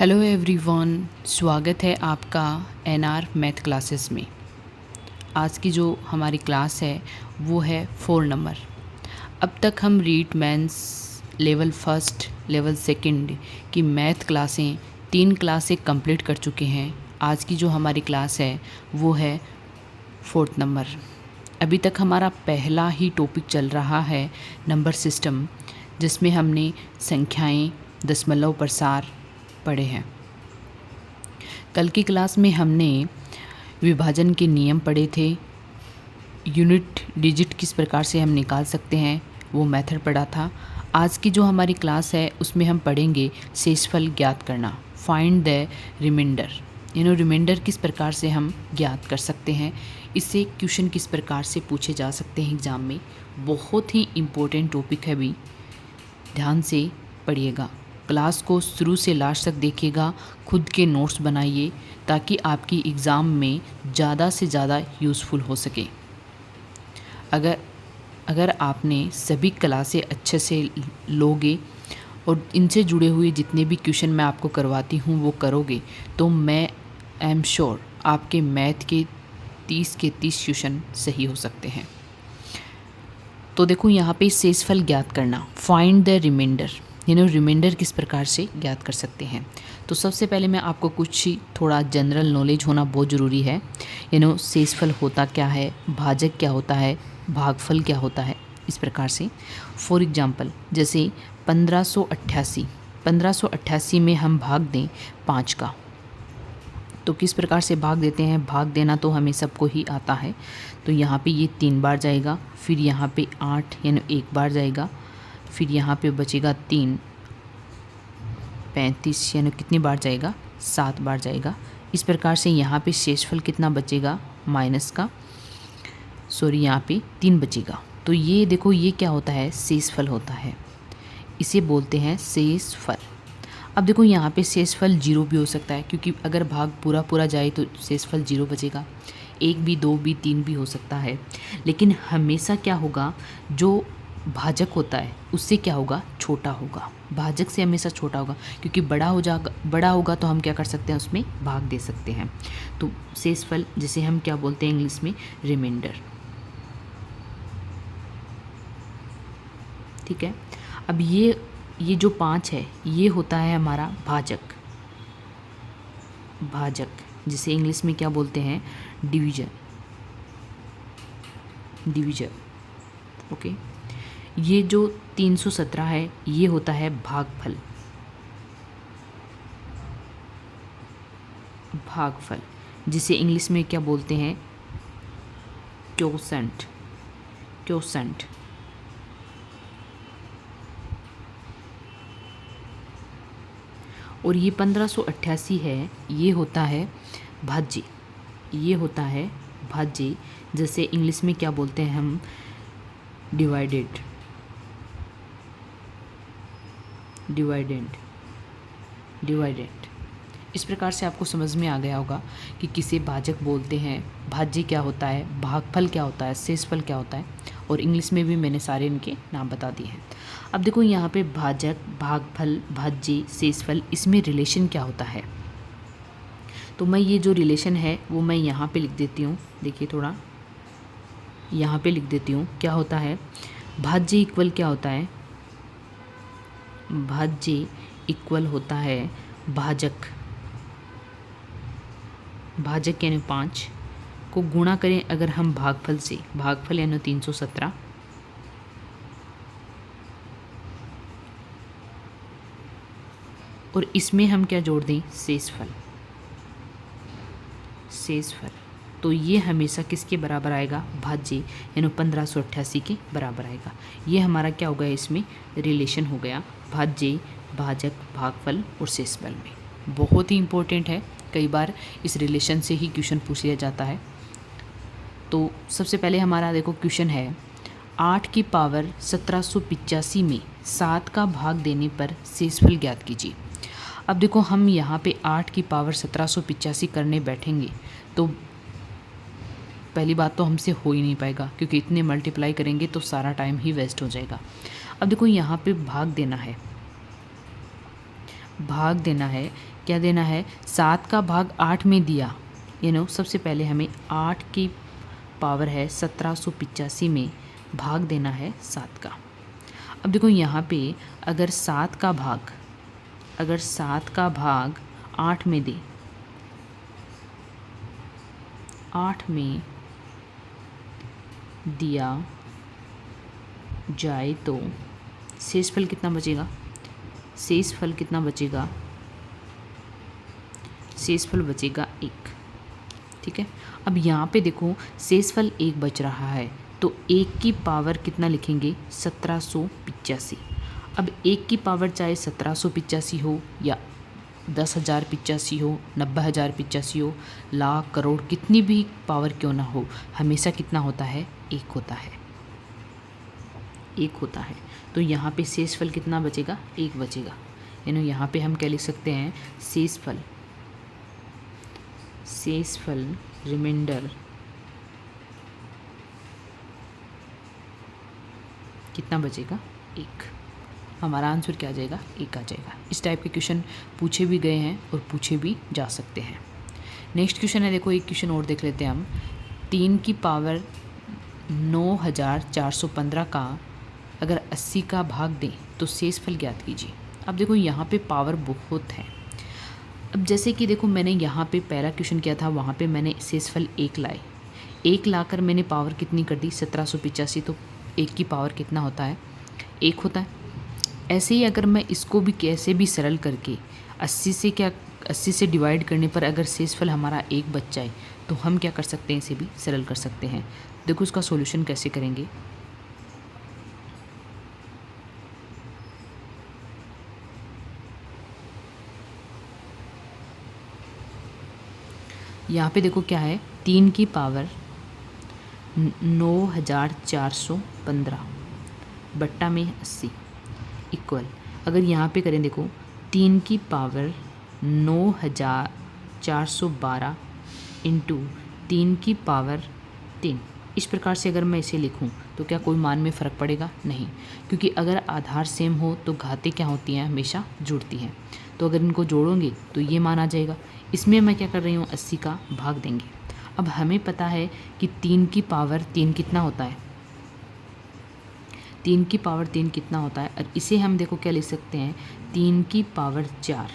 Hello everyone, स्वागत है आपका एनआर मैथ क्लासेस में। आज की जो हमारी क्लास है वो है 4 नंबर। अब तक हम REET mains level first level second की मैथ क्लासें 3 क्लासें कंप्लीट कर चुके हैं। आज की जो हमारी क्लास है वो है 4th नंबर। अभी तक हमारा पहला ही टॉपिक चल रहा है नंबर सिस्टम, जिसमें हमने संख्याएं, दशमलव प्रसार पढ़े हैं। कल की क्लास में हमने विभाजन के नियम पढ़े थे, यूनिट डिजिट किस प्रकार से हम निकाल सकते हैं वो मेथड पढ़ा था। आज की जो हमारी क्लास है उसमें हम पढ़ेंगे शेषफल ज्ञात करना, फाइंड द रिमाइंडर। रिमाइंडर किस प्रकार से हम ज्ञात कर सकते हैं, इससे क्वेश्चन किस प्रकार से पूछे जा सकते हैं एग्ज़ाम में। बहुत ही इम्पोर्टेंट टॉपिक है, भी ध्यान से पढ़िएगा। क्लास को शुरू से लास्ट तक देखिएगा, खुद के नोट्स बनाइए ताकि आपकी एग्ज़ाम में ज़्यादा से ज़्यादा यूज़फुल हो सके। अगर आपने सभी क्लासें अच्छे से लोगे और इनसे जुड़े हुए जितने भी क्वेश्चन मैं आपको करवाती हूँ वो करोगे, तो मैं एम श्योर आपके मैथ के 30 के 30 क्वेश्चन सही हो सकते हैं। तो देखो यहाँ पे शेषफल ज्ञात करना, फाइंड द रिमाइंडर, रिमाइंडर किस प्रकार से ज्ञात कर सकते हैं। तो सबसे पहले मैं आपको कुछ थोड़ा जनरल नॉलेज होना बहुत ज़रूरी है। शेषफल होता क्या है, भाजक क्या होता है, भागफल क्या होता है, इस प्रकार से। फॉर एग्जांपल जैसे 1588 में हम भाग दें 5 का, तो किस प्रकार से भाग देते हैं। भाग देना तो हमें सबको ही आता है। तो यहाँ पे ये 3 बार जाएगा, फिर यहाँ पे 8 यानी 1 बार जाएगा, फिर यहाँ पे बचेगा 3, 35 यानी कितनी बार जाएगा, 7 बार जाएगा। इस प्रकार से यहाँ पे शेषफल कितना बचेगा, माइनस का, यहाँ पे 3 बचेगा। तो ये देखो, ये क्या होता है, शेषफल होता है, इसे बोलते हैं शेषफल। अब देखो यहाँ पे शेषफल 0 भी हो सकता है, क्योंकि अगर भाग पूरा पूरा जाए तो शेषफल 0 बचेगा। 1 भी, 2 भी, 3 भी हो सकता है। लेकिन हमेशा क्या होगा, जो भाजक होता है उससे क्या होगा, छोटा होगा। भाजक से हमेशा छोटा होगा, क्योंकि बड़ा होगा तो हम क्या कर सकते हैं, उसमें भाग दे सकते हैं। तो शेषफल जिसे हम क्या बोलते हैं इंग्लिश में, रिमाइंडर। ठीक है। अब ये जो 5 है ये होता है हमारा भाजक जिसे इंग्लिश में क्या बोलते हैं, डिवीजर। ओके। ये जो 317 है ये होता है भागफल, जिसे इंग्लिश में क्या बोलते हैं, क्वोशंट। और ये 1588 है, ये होता है भाज्य, जैसे इंग्लिश में क्या बोलते हैं हम, डिवाइडेंट। इस प्रकार से आपको समझ में आ गया होगा कि किसे भाजक बोलते हैं, भाज्य क्या होता है, भागफल क्या होता है, शेषफल क्या होता है, और इंग्लिश में भी मैंने सारे इनके नाम बता दिए हैं। अब देखो यहाँ पे भाजक, भागफल, भाज्य, शेषफल, इसमें रिलेशन क्या होता है। तो मैं ये जो रिलेशन है वो मैं यहाँ पे लिख देती हूँ। देखिए थोड़ा यहाँ पे लिख देती हूँ। क्या होता है, भाज्य इक्वल क्या होता है, भाज्य इक्वल होता है भाजक यानी 5 को गुणा करें अगर हम भागफल से, भागफल यानी 317, और इसमें हम क्या जोड़ दें, शेषफल। तो ये हमेशा किसके बराबर आएगा, भाज्य यानी 1588 के बराबर आएगा। ये हमारा क्या हो गया, इसमें रिलेशन हो गया भाज्य, भाजक, भागफल और शेषफल में। बहुत ही इम्पोर्टेंट है, कई बार इस रिलेशन से ही क्वेश्चन पूछ लिया जाता है। तो सबसे पहले हमारा देखो क्वेश्चन है, 8 की पावर 1785 में 7 का भाग देने पर शेषफल ज्ञात कीजिए। अब देखो हम यहाँ पे 8 की पावर 1785 करने बैठेंगे तो पहली बात तो हमसे हो ही नहीं पाएगा, क्योंकि इतने मल्टीप्लाई करेंगे तो सारा टाइम ही वेस्ट हो जाएगा। अब देखो यहाँ पे भाग देना है, भाग देना है, क्या देना है, 7 का भाग 8 में दिया, सबसे पहले हमें 8 की पावर है 1785 में भाग देना है 7 का। अब देखो यहाँ पे अगर 7 का भाग 8 में दे, 8 में दिया जाए तो शेषफल कितना बचेगा, शेषफल बचेगा 1। ठीक है, अब यहाँ पे देखो शेषफल 1 बच रहा है, तो 1 की पावर कितना लिखेंगे, 1785। अब 1 की पावर चाहे 1785 हो या 10,085 हो, 90,085 हो, लाख, करोड़, कितनी भी पावर क्यों ना हो, हमेशा कितना होता है, 1 होता है। तो यहाँ पे शेषफल कितना बचेगा, 1 बचेगा। यहाँ पे हम क्या लिख सकते हैं, शेषफल रिमाइंडर कितना बचेगा, 1। हमारा आंसर क्या आ जाएगा, 1 आ जाएगा। इस टाइप के क्वेश्चन पूछे भी गए हैं और पूछे भी जा सकते हैं। नेक्स्ट क्वेश्चन है, देखो एक क्वेश्चन और देख लेते हैं हम। 3 की पावर 9415 का अगर 80 का भाग दें तो शेषफल ज्ञात कीजिए। अब देखो यहाँ पे पावर बहुत है। अब जैसे कि देखो मैंने यहाँ पे पहला क्वेश्चन किया था, वहाँ पे मैंने शेषफल 1 लाए, 1 लाकर मैंने पावर कितनी कर दी, 1785। तो 1 की पावर कितना होता है, 1 होता है। ऐसे ही अगर मैं इसको भी कैसे भी सरल करके 80 से डिवाइड करने पर अगर शेषफल हमारा 1 बच जाए तो हम क्या कर सकते हैं, इसे भी सरल कर सकते हैं। देखो उसका सॉल्यूशन कैसे करेंगे। यहाँ पे देखो क्या है, 3 की पावर 9415 बट्टा में 80 इक्वल, अगर यहाँ पे करें देखो 3 की पावर 9412 इंटू 3 की पावर 3। इस प्रकार से अगर मैं इसे लिखूं तो क्या कोई मान में फ़र्क पड़ेगा, नहीं, क्योंकि अगर आधार सेम हो तो घातें क्या होती हैं, हमेशा जुड़ती हैं। तो अगर इनको जोड़ोगे तो ये मान आ जाएगा। इसमें मैं क्या कर रही हूँ, 80 का भाग देंगे। अब हमें पता है कि 3 की पावर 3 कितना होता है, 3 की पावर 3 कितना होता है, और इसे हम देखो क्या लिख सकते हैं, 3 की पावर 4।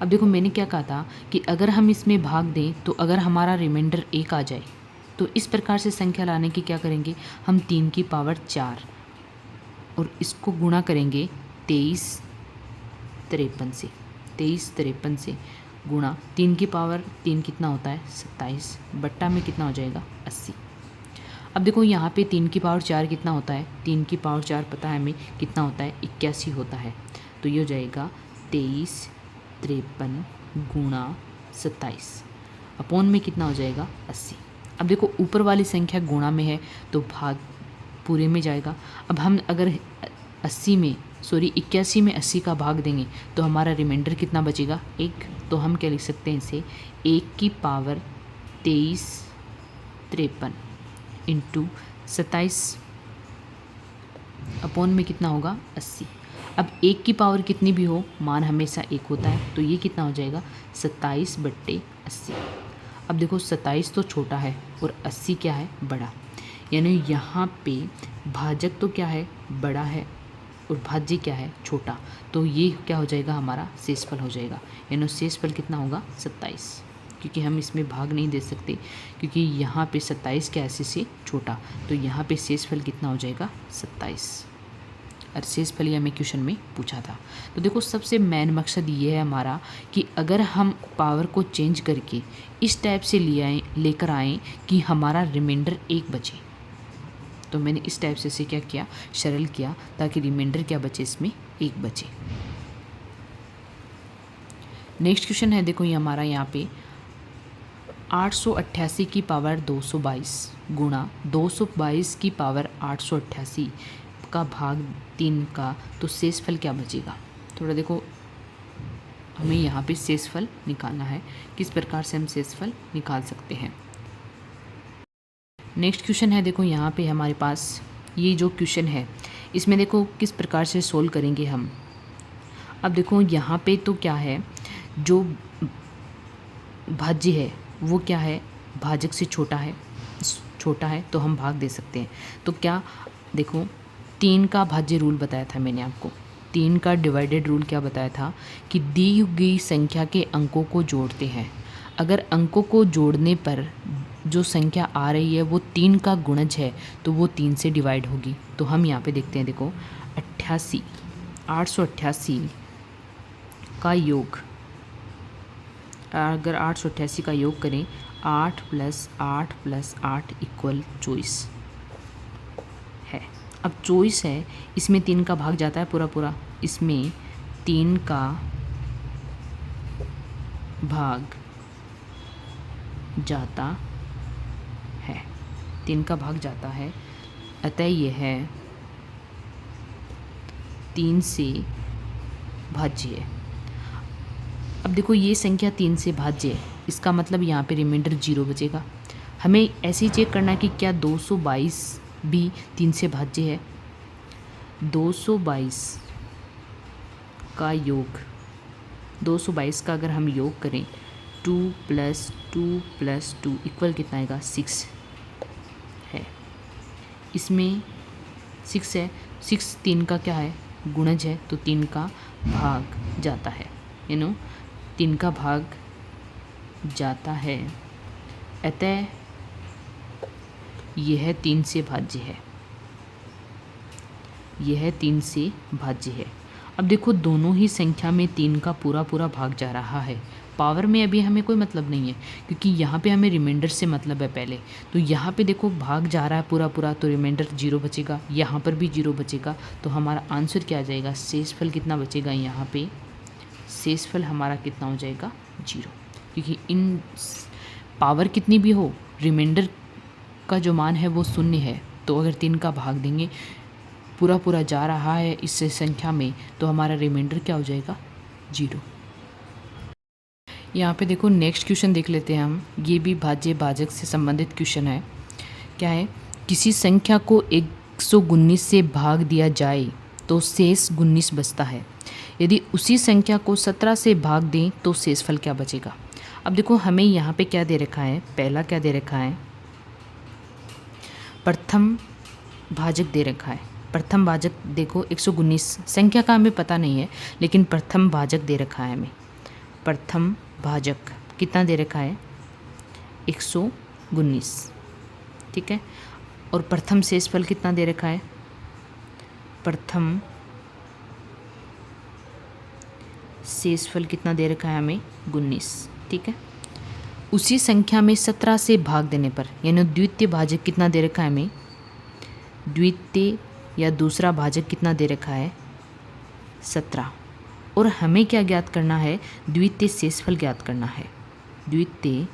अब देखो मैंने क्या कहा था कि अगर हम इसमें भाग दें तो अगर हमारा रिमाइंडर 1 आ जाए तो इस प्रकार से संख्या लाने की क्या करेंगे, हम 3 की पावर 4 और इसको गुणा करेंगे 2353 से, 2353 से गुणा 3 की पावर 3 कितना होता है, 27 बट्टा में कितना हो जाएगा, 80। अब देखो यहाँ पे 3 की पावर 4 कितना होता है, 3 की पावर 4 पता है हमें कितना होता है, 81 होता है। तो ये हो जाएगा 2353 गुणा 27 अपॉन में कितना हो जाएगा, 80। अब देखो ऊपर वाली संख्या गुणा में है तो भाग पूरे में जाएगा। अब हम अगर 81 में 80 का भाग देंगे तो हमारा रिमाइंडर कितना बचेगा, 1। तो हम क्या लिख सकते हैं इसे, 1 की पावर 2353 इंटू 27 अपॉन में कितना होगा, 80। अब 1 की पावर कितनी भी हो, मान हमेशा 1 होता है, तो ये कितना हो जाएगा, 27 बट्टे 80। अब देखो 27 तो छोटा है और 80 क्या है, बड़ा, यानी यहाँ पे भाजक तो क्या है, बड़ा है और भाज्य क्या है, छोटा। तो ये क्या हो जाएगा, हमारा शेषफल हो जाएगा, यानी शेषफल कितना होगा, 27, क्योंकि हम इसमें भाग नहीं दे सकते क्योंकि यहाँ पे 27 क्या 80 से छोटा, तो यहाँ पे शेषफल कितना हो जाएगा, 27। और शेषफल ये हमें क्वेश्चन में पूछा था। तो देखो सबसे मेन मकसद ये है हमारा कि अगर हम पावर को चेंज करके इस टाइप से लेकर आएँ कि हमारा रिमाइंडर 1 बचे, तो मैंने इस टाइप से क्या किया, सरल किया, ताकि रिमाइंडर क्या बचे, इसमें 1 बचे। नेक्स्ट क्वेश्चन है, देखो ये हमारा यहाँ पे 888 की पावर 222 गुणा 222 की पावर 888 का भाग 3 का, तो शेषफल क्या बचेगा। थोड़ा देखो हमें यहाँ पे शेषफल निकालना है, किस प्रकार से हम शेषफल निकाल सकते हैं। नेक्स्ट क्वेश्चन है, देखो यहाँ पे हमारे पास ये जो क्वेश्चन है इसमें देखो किस प्रकार से सोल्व करेंगे हम। अब देखो यहाँ पे तो क्या है, जो भाज्य है वो क्या है, भाजक से छोटा है तो हम भाग दे सकते हैं। तो क्या देखो 3 का भाज्य रूल बताया था मैंने आपको, 3 का डिवाइडेड रूल क्या बताया था कि दी गई संख्या के अंकों को जोड़ते हैं। अगर अंकों को जोड़ने पर जो संख्या आ रही है वो 3 का गुणज है तो वो 3 से डिवाइड होगी। तो हम यहाँ पे देखते हैं, देखो 888 का योग, अगर 888 का योग करें 8 + 8 + 8 = 24 है। अब 24 है, इसमें 3 का भाग जाता है पूरा, इसमें 3 का भाग जाता है, 3 का भाग जाता है, अतः यह है 3 से भाज्य है। अब देखो ये संख्या 3 से भाज्य है, इसका मतलब यहाँ पे रिमाइंडर 0 बचेगा। हमें ऐसे ही चेक करना है कि क्या 222 भी 3 से भाज्य है। 222 का योग, 222 का अगर हम योग करें 2 + 2 + 2 इक्वल कितना आएगा, 6 है। इसमें 6 है, 6 3 का क्या है, गुणज है, तो 3 का भाग जाता है, 3 का भाग जाता है, अतः यह 3 से भाज्य है, यह 3 से भाज्य है। अब देखो दोनों ही संख्या में 3 का पूरा भाग जा रहा है। पावर में अभी हमें कोई मतलब नहीं है क्योंकि यहाँ पे हमें रिमाइंडर से मतलब है पहले। तो यहाँ पे देखो भाग जा रहा है पूरा, तो रिमाइंडर 0 बचेगा, यहाँ पर भी 0 बचेगा। तो हमारा आंसर क्या आ जाएगा, शेषफल कितना बचेगा, यहाँ पे शेषफल हमारा कितना हो जाएगा, 0। क्योंकि इन पावर कितनी भी हो, रिमाइंडर का जो मान है वो 0 है। तो अगर 3 का भाग देंगे, पूरा जा रहा है इस संख्या में, तो हमारा रिमाइंडर क्या हो जाएगा, 0। यहाँ पे देखो नेक्स्ट क्वेश्चन देख लेते हैं हम। ये भी भाज्य भाजक से संबंधित क्वेश्चन है। क्या है, किसी संख्या को 119 से भाग दिया जाए तो शेष 19 बचता है। यदि उसी संख्या को 17 से भाग दें तो शेषफल क्या बचेगा। अब देखो हमें यहाँ पे क्या दे रखा है, पहला क्या दे रखा है, प्रथम भाजक दे रखा है। प्रथम भाजक देखो 119, संख्या का हमें पता नहीं है, लेकिन प्रथम भाजक दे रखा है हमें। प्रथम भाजक कितना दे रखा है, 119, ठीक है। और प्रथम शेषफल कितना दे रखा है, प्रथम शेषफल कितना दे रखा है हमें, 19, ठीक है। उसी संख्या में 17 से भाग देने पर, यानी द्वितीय भाजक कितना दे रखा है हमें, द्वितीय या दूसरा भाजक कितना दे रखा है, 17। और हमें क्या ज्ञात करना है, द्वितीय शेषफल ज्ञात करना है। द्वितीय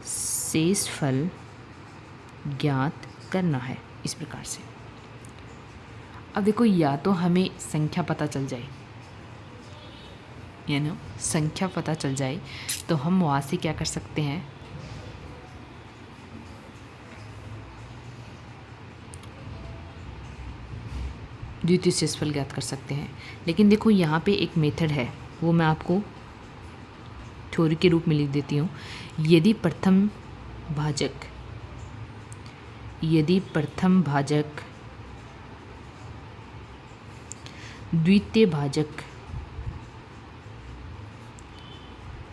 शेषफल ज्ञात करना है इस प्रकार से। अब देखो या तो हमें संख्या पता चल जाए, संख्या पता चल जाए तो हम वहाँ से क्या कर सकते हैं, द्वितीय शेषफल ज्ञात कर सकते हैं। लेकिन देखो यहाँ पे एक मेथड है, वो मैं आपको थ्योरी के रूप में लिख देती हूँ। यदि प्रथम भाजक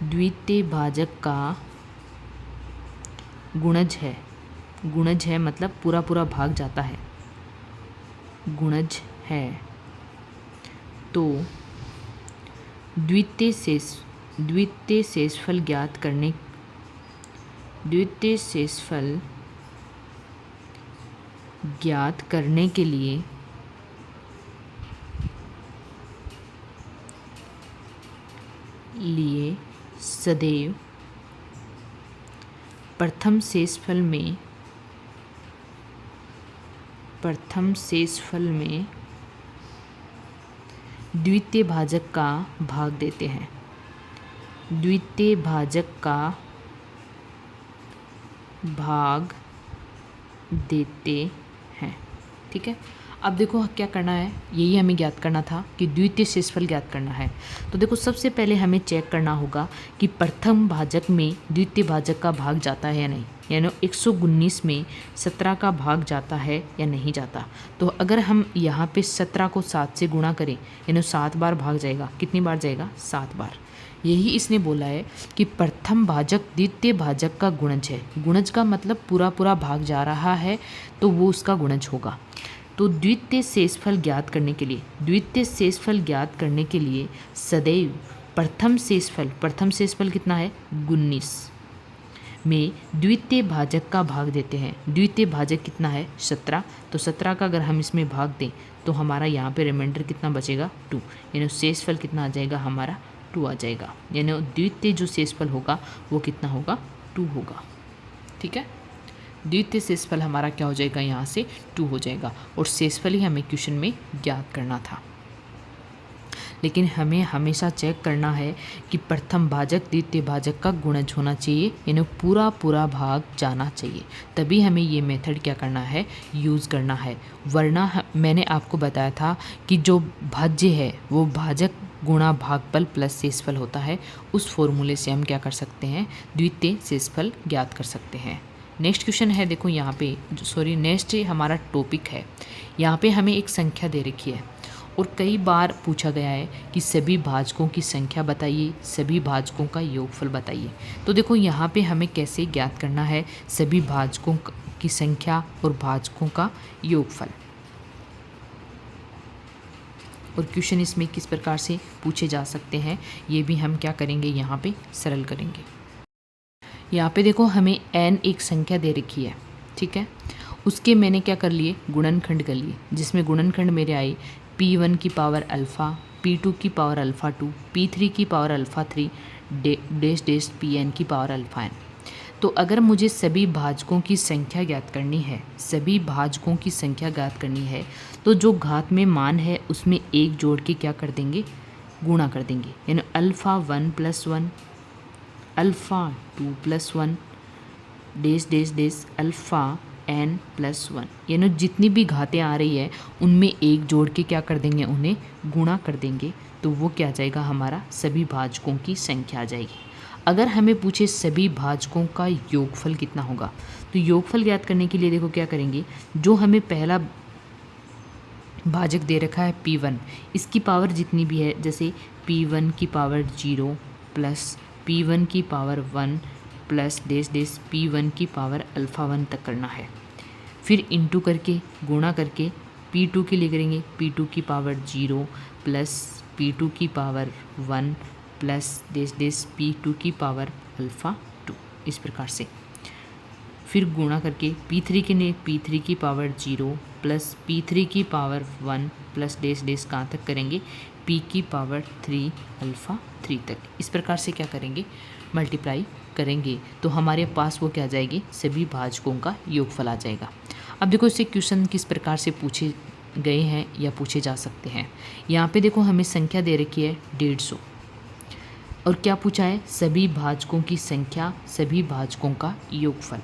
द्वितीय भाजक का गुणज है मतलब पूरा भाग जाता है, गुणज है, तो द्वितीय शेषफल ज्ञात करने के लिए सदैव प्रथम शेषफल में द्वितीय भाजक का भाग देते हैं, द्वितीय भाजक का भाग देते हैं, ठीक है। अब देखो क्या करना है, यही हमें ज्ञात करना था कि द्वितीय शेषफल ज्ञात करना है। तो देखो सबसे पहले हमें चेक करना होगा कि प्रथम भाजक में द्वितीय भाजक का भाग जाता है या नहीं, यानी 119 में 17 का भाग जाता है या नहीं जाता। तो अगर हम यहाँ पे 17 को 7 से गुणा करें, यानी 7 बार भाग जाएगा। कितनी बार जाएगा? 7 बार। यही इसने बोला है कि प्रथम भाजक द्वितीय भाजक का गुणज है। गुणज का मतलब पूरा पूरा भाग जा रहा है तो वो उसका गुणज होगा। तो द्वितीय शेषफल ज्ञात करने के लिए सदैव प्रथम शेषफल कितना है? 19 में द्वितीय भाजक का भाग देते हैं। द्वितीय भाजक कितना है? 17। तो 17 का अगर हम इसमें भाग दें तो हमारा यहाँ पे रिमाइंडर कितना बचेगा? 2। यानी शेषफल कितना आ जाएगा? हमारा 2 आ जाएगा। यानी द्वितीय जो शेषफल होगा वो कितना होगा? 2 होगा। ठीक है, द्वितीय शेषफल हमारा क्या हो जाएगा? यहाँ से 2 हो जाएगा। और शेषफल ही हमें क्वेश्चन में ज्ञात करना था। लेकिन हमें हमेशा चेक करना है कि प्रथम भाजक द्वितीय भाजक का गुणज होना चाहिए, यानी पूरा पूरा भाग जाना चाहिए, तभी हमें ये मेथड क्या करना है? यूज़ करना है। वरना मैंने आपको बताया था कि जो भाज्य है वो भाजक गुणा भागफल प्लस शेषफल होता है। उस फॉर्मूले से हम क्या कर सकते हैं? द्वितीय शेषफल ज्ञात कर सकते हैं। नेक्स्ट क्वेश्चन है, देखो यहाँ पे नेक्स्ट हमारा टॉपिक है। यहाँ पे हमें एक संख्या दे रखी है और कई बार पूछा गया है कि सभी भाजकों की संख्या बताइए, सभी भाजकों का योगफल बताइए। तो देखो यहाँ पे हमें कैसे ज्ञात करना है सभी भाजकों की संख्या और भाजकों का योगफल, और क्वेश्चन इसमें किस प्रकार से पूछे जा सकते हैं ये भी हम क्या करेंगे? यहाँ पे सरल करेंगे। यहाँ पे देखो हमें n एक संख्या दे रखी है, ठीक है। उसके मैंने क्या कर लिए? गुणनखंड कर लिए, जिसमें गुणनखंड मेरे आई P1 की पावर अल्फ़ा, P2 की पावर अल्फ़ा 2, P3 की power alpha 3, dash dash Pn की पावर अल्फ़ा n। तो अगर मुझे सभी भाजकों की संख्या ज्ञात करनी है, तो जो घात में मान है उसमें एक जोड़ के क्या कर देंगे? गुणा कर देंगे। यानी alpha 1 + 1, alpha 2 + 1, dash dash dash alpha n + 1। यानी जितनी भी घातें आ रही है उनमें एक जोड़ के क्या कर देंगे? उन्हें गुणा कर देंगे। तो वो क्या आ जाएगा? हमारा सभी भाजकों की संख्या आ जाएगी। अगर हमें पूछे सभी भाजकों का योगफल कितना होगा, तो योगफल ज्ञात करने के लिए देखो क्या करेंगे? जो हमें पहला भाजक दे रखा है P1, इसकी पावर जितनी भी है, जैसे P1 की पावर 0 प्लस P1 की power 1 plus dash dash P1 की पावर अल्फ़ा 1 तक करना है। फिर इंटू करके गुणा करके P2 के लिए करेंगे P2 की पावर 0 प्लस P2 की power 1 plus dash dash P2 की पावर अल्फ़ा 2, इस प्रकार से। फिर गुणा करके P3 के लिए P3 की पावर 0 प्लस P3 की पावर 1 प्लस डैश डैश कहाँ तक करेंगे? P की पावर 3 अल्फ़ा 3 तक। इस प्रकार से क्या करेंगे? मल्टीप्लाई करेंगे तो हमारे पास वो क्या आ जाएगी? सभी भाजकों का योगफल आ जाएगा। अब देखो इससे क्वेश्चन किस प्रकार से पूछे गए हैं या पूछे जा सकते हैं। यहाँ पे देखो हमें संख्या दे रखी है 150 और क्या पूछा है? सभी भाजकों की संख्या, सभी भाजकों का योगफल।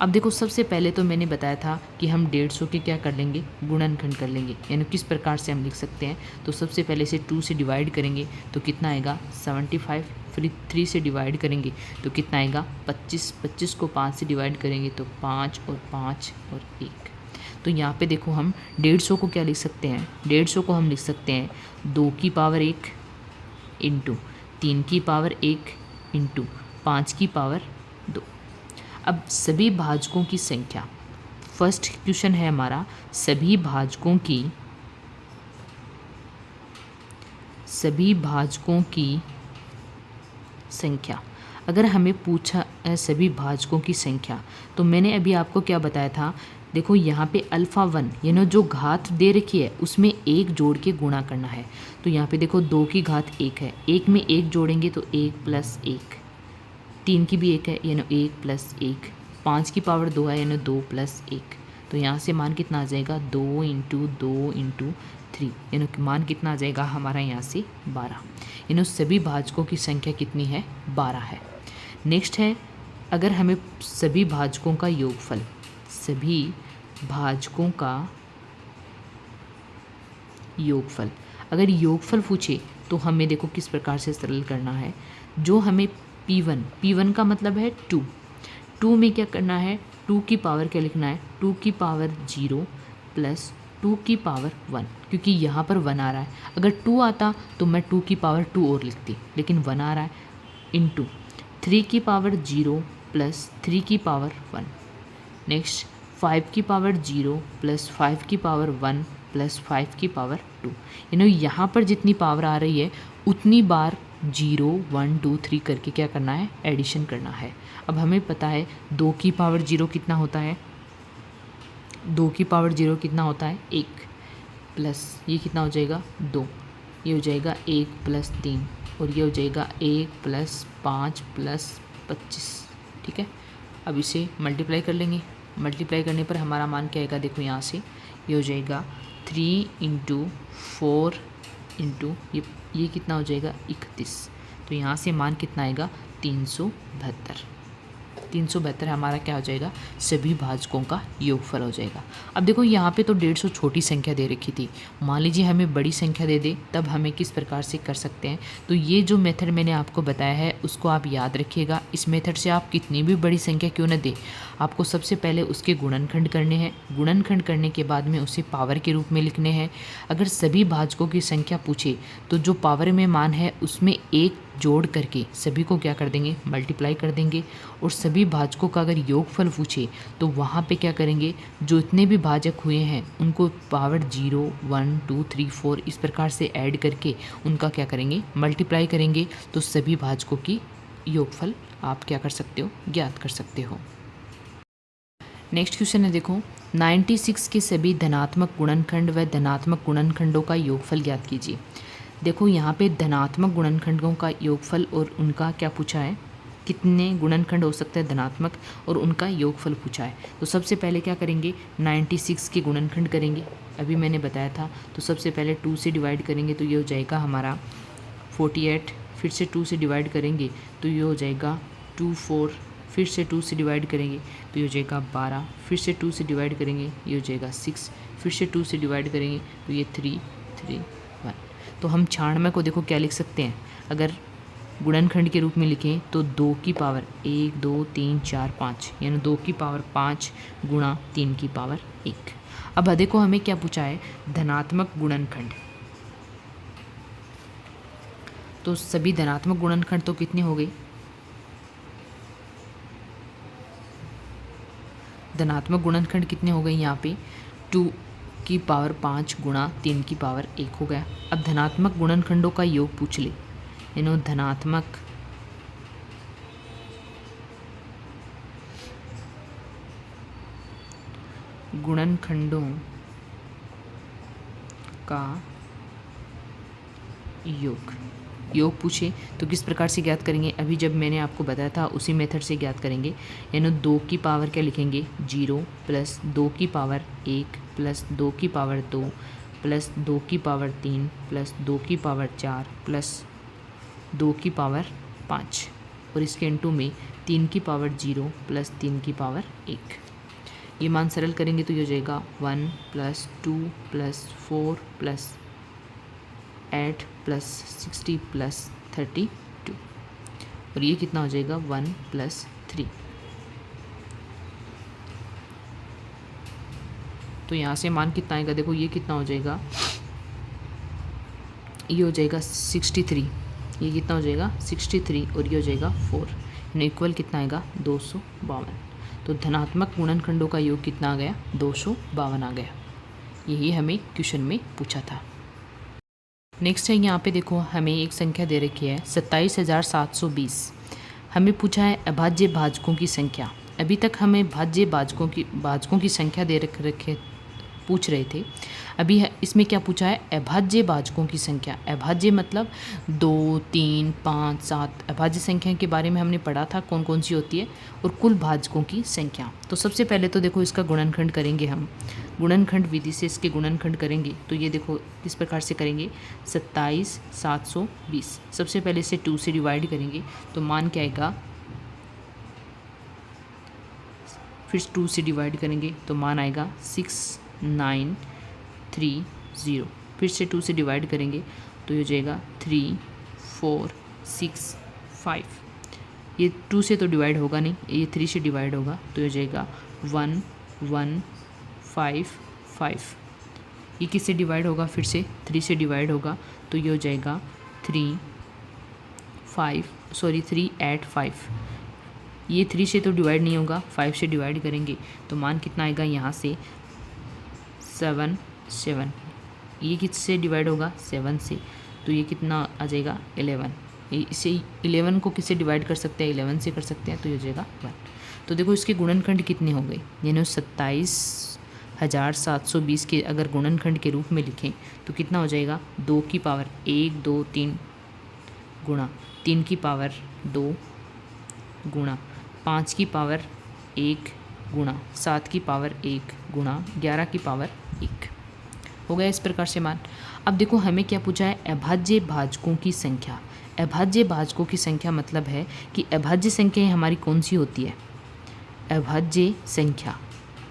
अब देखो सबसे पहले तो मैंने बताया था कि हम 150 के क्या कर लेंगे? गुणनखंड कर लेंगे। यानी किस प्रकार से हम लिख सकते हैं? तो सबसे पहले से 2 से डिवाइड करेंगे तो कितना आएगा? 75। फिर 3 से डिवाइड करेंगे तो कितना आएगा? 25। 25 को 5 से डिवाइड करेंगे तो 5 और 5 और 1। तो यहाँ पे देखो हम 150 को क्या लिख सकते हैं? 150 को हम लिख सकते हैं 2 की पावर 1 इंटू 3 की पावर 1 इंटू 5 की पावर 2। अब सभी भाजकों की संख्या, फर्स्ट क्वेश्चन है हमारा सभी भाजकों की संख्या। अगर हमें पूछा है सभी भाजकों की संख्या, तो मैंने अभी आपको क्या बताया था? देखो यहाँ पे अल्फ़ा 1 यानी जो घात दे रखी है उसमें एक जोड़ के गुणा करना है। तो यहाँ पे देखो 2 की घात 1 है, 1 में 1 जोड़ेंगे तो 1 + 1, 3 की भी 1 है यानी 1 + 1, 5 की पावर 2 है यानी 2 + 1। तो यहाँ से मान कितना आ जाएगा? 2 × 2 × 3 यानी मान कितना आ जाएगा हमारा? यहाँ से 12। यानी सभी भाजकों की संख्या कितनी है? 12 है। नेक्स्ट है, अगर हमें सभी भाजकों का योगफल, सभी भाजकों का योगफल। अगर योगफल पूछे तो हमें देखो किस प्रकार से सरल करना है। जो हमें P1 का मतलब है 2 में क्या करना है, 2 की पावर क्या लिखना है, 2 की पावर 0 प्लस 2 की पावर 1, क्योंकि यहाँ पर 1 आ रहा है। अगर 2 आता तो मैं 2 की पावर 2 और लिखती, लेकिन 1 आ रहा है, इंटू 3 की पावर 0 प्लस 3 की पावर 1। नेक्स्ट 5 की पावर 0 प्लस 5 की पावर 1 प्लस 5 की पावर 2। यहाँ पर जितनी पावर आ रही है उतनी बार 0 1 2 3 करके क्या करना है, एडिशन करना है। अब हमें पता है 2 की पावर 0 कितना होता है, 2 की पावर 0 कितना होता है 1, प्लस ये कितना हो जाएगा 2, ये हो जाएगा 1 प्लस 3, और ये हो जाएगा 1 प्लस 5 प्लस 25। ठीक है, अब इसे मल्टीप्लाई कर लेंगे। मल्टीप्लाई करने पर हमारा मान क्या आएगा, देखो यहाँ से ये हो जाएगा 3 इंटू 4 इंटू ये कितना हो जाएगा 31। तो यहाँ से मान कितना आएगा 372 हमारा क्या हो जाएगा, सभी भाजकों का योगफल हो जाएगा। अब देखो यहाँ पे तो 150 छोटी संख्या दे रखी थी, मान लीजिए हमें बड़ी संख्या दे दे, तब हमें किस प्रकार से कर सकते हैं। तो ये जो मेथड मैंने आपको बताया है उसको आप याद रखिएगा। इस मेथड से आप कितनी भी बड़ी संख्या क्यों न दे, आपको सबसे पहले उसके गुणनखंड करने हैं। गुणनखंड करने के बाद में उसे पावर के रूप में लिखने हैं। अगर सभी भाजकों की संख्या पूछे तो जो पावर में मान है उसमें एक जोड़ करके सभी को क्या कर देंगे, मल्टीप्लाई कर देंगे। और सभी भाजकों का अगर योगफल पूछे तो वहाँ पे क्या करेंगे, जो इतने भी भाजक हुए हैं उनको पावर 0 1 2 3 4 इस प्रकार से ऐड करके उनका क्या करेंगे, मल्टीप्लाई करेंगे। तो सभी भाजकों की योगफल आप क्या कर सकते हो, ज्ञात कर सकते हो। नेक्स्ट क्वेश्चन है देखो, 96 के सभी धनात्मक गुणनखंड व धनात्मक गुणनखंडों का योगफल ज्ञात कीजिए। देखो यहाँ पे धनात्मक गुणनखंडों का योगफल और उनका क्या पूछा है, कितने गुणनखंड हो सकते हैं धनात्मक, और उनका योगफल पूछा है। तो सबसे पहले क्या करेंगे, 96 के गुणनखंड करेंगे, अभी मैंने बताया था। तो सबसे पहले 2 से डिवाइड करेंगे तो ये हो जाएगा हमारा 48, फिर से 2 से डिवाइड करेंगे तो ये हो जाएगा 24, फिर से 2 से डिवाइड करेंगे तो ये हो जाएगा 12, फिर से 2 से डिवाइड करेंगे ये हो जाएगा 6, फिर से 2 से डिवाइड करेंगे तो ये 3 3 1। तो हम 96 को देखो क्या लिख सकते हैं, अगर गुणनखंड के रूप में लिखें तो 2 की पावर 1 2 3 4 5, यानी 2 की पावर 5 गुणा 3 की पावर 1। अब देखो हमें क्या पूछा है, धनात्मक गुणनखंड। तो सभी धनात्मक गुणनखंड तो कितने हो गए, धनात्मक गुणनखंड कितने हो गए यहाँ पे, 2 की पावर 5 गुणा 3 की पावर 1 हो गया। अब धनात्मक गुणनखंडों का योग पूछ ले, यानी धनात्मक गुणनखंडों का योग पूछे तो किस प्रकार से ज्ञात करेंगे, अभी जब मैंने आपको बताया था उसी मेथड से ज्ञात करेंगे। यानी 2 की पावर क्या लिखेंगे 0 प्लस 2 की पावर 1 प्लस 2 की पावर 2 प्लस 2 की पावर 3 प्लस 2 की पावर 4 प्लस 2 की पावर 5, और इसके इंटू में 3 की पावर 0 प्लस 3 की पावर 1। ये मान सरल करेंगे तो ये हो जाएगा 1 plus 2 plus 4 plus 8 plus 60 plus 32, और ये कितना हो जाएगा 1 प्लस 3। तो यहाँ से मान कितना आएगा, देखो ये कितना हो जाएगा, ये हो जाएगा 63, ये कितना हो जाएगा 63, और ये हो जाएगा 4, यानी इक्वल कितना आएगा 252। तो धनात्मक गुणनखंडों का योग कितना आ गया, 252 आ गया। यही हमें क्वेश्चन में पूछा था। नेक्स्ट है यहाँ पे देखो हमें एक संख्या दे रखी है 27,720। हमें पूछा है अभाज्य भाजकों की संख्या। अभी तक हमें भाज्य भाजकों की संख्या दे रखे पूछ रहे थे। अभी इसमें क्या पूछा है, अभाज्य भाजकों की संख्या। अभाज्य मतलब 2 3 5 7 अभाज्य संख्या के बारे में हमने पढ़ा था कौन कौन सी होती है, और कुल भाजकों की संख्या। तो सबसे पहले तो देखो इसका गुणनखंड करेंगे हम, गुणनखंड विधि से इसके गुणनखंड करेंगे तो ये देखो किस प्रकार से करेंगे, 27,720। सबसे पहले इसे 2 से डिवाइड करेंगे तो मान क्या आएगा, फिर 2 से डिवाइड करेंगे तो मान आएगा 6930। फिर से 2 से डिवाइड करेंगे तो ये हो जाएगा 3, 4, 6, 5। ये 2 से तो डिवाइड होगा नहीं, ये 3 से डिवाइड होगा तो ये हो जाएगा 1, 1, 5, 5। ये किससे डिवाइड होगा, फिर से 3 से डिवाइड होगा तो ये हो जाएगा 3, 8, 5। ये 3 से तो डिवाइड नहीं होगा, 5 से डिवाइड करेंगे तो मान कितना आएगा यहाँ से 7, 7। ये किससे डिवाइड होगा, 7 से, तो ये कितना आ जाएगा 11। इसे 11 को किससे डिवाइड कर सकते हैं, 11 से कर सकते हैं तो ये हो जाएगा 1। तो देखो इसके गुणनखंड कितने हो गए, यानी 27,720 के अगर गुणनखंड के रूप में लिखें तो कितना हो जाएगा, 2 की पावर 1, 2, 3 गुणा 3 की पावर 2 गुणा 5 की पावर 1 गुणा 7 की पावर 1 गुणा 11 की पावर 1 हो गया इस प्रकार से मान। अब देखो हमें क्या पूछा है, अभाज्य भाजकों की संख्या। अभाज्य भाजकों की संख्या मतलब है कि अभाज्य संख्याएं हमारी कौन सी होती है, अभाज्य संख्या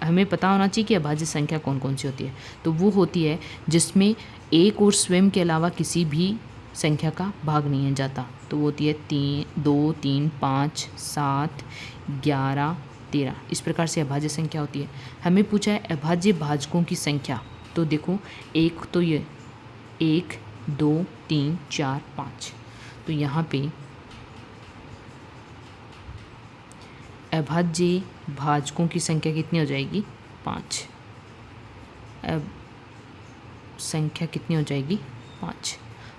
हमें पता होना चाहिए कि अभाज्य संख्या कौन कौन सी होती है। तो वो होती है जिसमें एक और स्वयं के अलावा किसी भी संख्या का भाग नहीं है जाता, तो वो होती है 2, 3, 5, 7, 11, 13। इस प्रकार से अभाज्य संख्या होती है। हमें पूछा है अभाज्य भाजकों की संख्या, तो देखो एक तो ये 1, 2, 3, 4, 5, तो यहाँ पे अभाज्य भाजकों की संख्या कितनी हो जाएगी, 5। अब संख्या कितनी हो जाएगी, 5।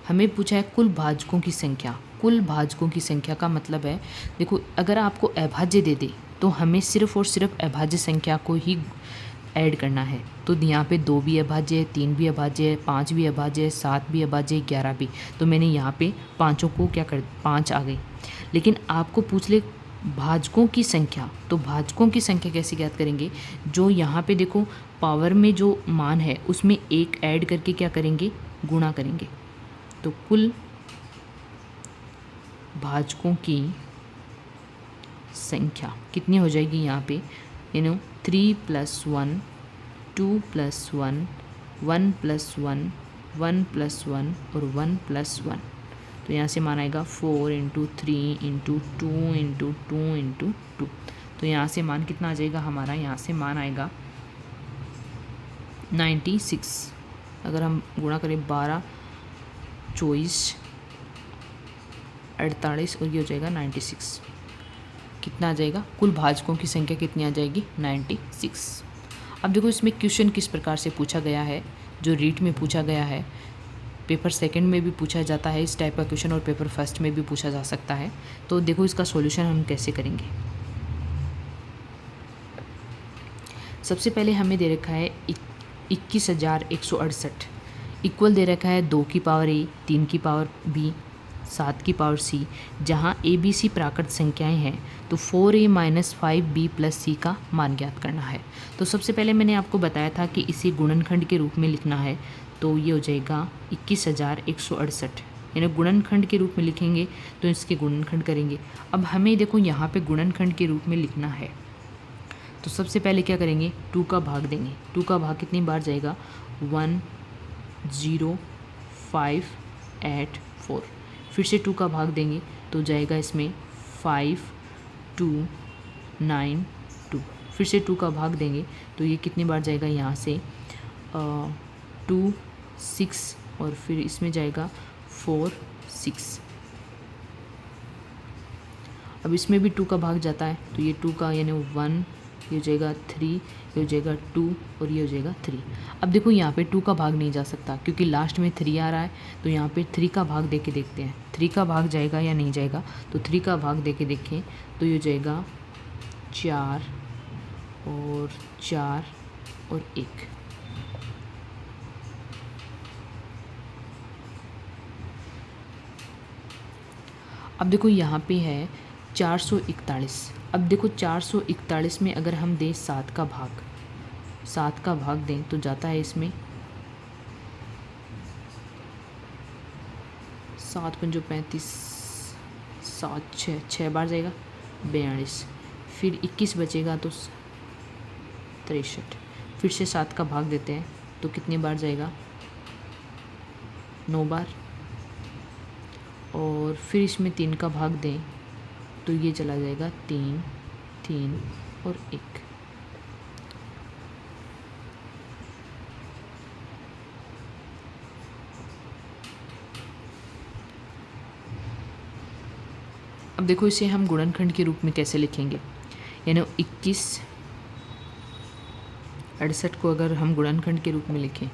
हमें पूछा है कुल भाजकों की संख्या। कुल भाजकों की संख्या का मतलब है, देखो अगर आपको अभाज्य दे दे तो हमें सिर्फ और सिर्फ अभाज्य संख्या को ही ऐड करना है। तो यहाँ पे 2 भी अभाज्य है, 3 भी अभाज्य है, 5 भी अभाज्य है, 7 भी अभाज्य है, 11 भी। तो मैंने यहाँ पे पाँचों को क्या कर 5 आ गई। लेकिन आपको पूछ ले भाजकों की संख्या, तो भाजकों की संख्या कैसे ज्ञात करेंगे, जो यहाँ पे देखो पावर में जो मान है उसमें 1 ऐड करके क्या करेंगे, गुणा करेंगे। तो कुल भाजकों की संख्या कितनी हो जाएगी यहाँ पे, 3 + 1, 2 + 1, 1 + 1, 1 + 1 और 1 + 1। तो यहाँ से मान आएगा 4 × 3 × 2 × 2 × 2। तो यहाँ से मान कितना आ जाएगा हमारा, यहाँ से मान आएगा 96। अगर हम गुणा करें 12, 24, 48 और ये हो जाएगा 96। कितना आ जाएगा, कुल भाजकों की संख्या कितनी आ जाएगी, 96। अब देखो इसमें क्वेश्चन किस प्रकार से पूछा गया है, जो रीट में पूछा गया है, पेपर सेकंड में भी पूछा जाता है इस टाइप का क्वेश्चन और पेपर फर्स्ट में भी पूछा जा सकता है। तो देखो इसका सॉल्यूशन हम कैसे करेंगे। सबसे पहले हमें दे रखा है 21,168 इक्वल दे रखा है 2 की पावर a, 3 की पावर b, 7 की पावर c। जहाँ a b c प्राकृत संख्याएं हैं तो 4a - 5b + c का मान ज्ञात करना है। तो सबसे पहले मैंने आपको बताया था कि इसे गुणनखंड के रूप में लिखना है, तो ये हो जाएगा 21,168, यानी गुणनखंड के रूप में लिखेंगे तो इसके गुणनखंड करेंगे। अब हमें देखो यहाँ पे गुणनखंड के रूप में लिखना है, तो सबसे पहले क्या करेंगे, 2 का भाग देंगे। 2 का भाग कितनी बार जाएगा, 1, 0, 5, 8, 4। फिर से 2 का भाग देंगे तो जाएगा इसमें 5, 2, 9, 2। फिर से 2 का भाग देंगे तो ये कितनी बार जाएगा, यहाँ से 2, 6 और फिर इसमें जाएगा 4, 6। अब इसमें भी 2 का भाग जाता है तो ये 2 का यानी 1, ये हो जाएगा 3, ये हो जाएगा 2 और ये हो जाएगा 3। अब देखो यहाँ पे 2 का भाग नहीं जा सकता क्योंकि लास्ट में 3 आ रहा है, तो यहाँ पे 3 का भाग दे के देखते हैं 3 का भाग जाएगा या नहीं जाएगा। तो 3 का भाग दे के देखें तो ये हो जाएगा 4 और 4 और 1। अब देखो यहाँ पे है 441। अब देखो 441 में अगर हम दें 7 का भाग दें तो जाता है इसमें 7 × 5 = 35, 7, 6 बार जाएगा 42। फिर 21 बचेगा तो 63। फिर से 7 का भाग देते हैं तो कितनी बार जाएगा 9 बार, और फिर इसमें 3 का भाग दें तो ये चला जाएगा 3, 3 और 1। अब देखो इसे हम गुणनखंड के रूप में कैसे लिखेंगे, यानी 21 68 को अगर हम गुणनखंड के रूप में लिखें,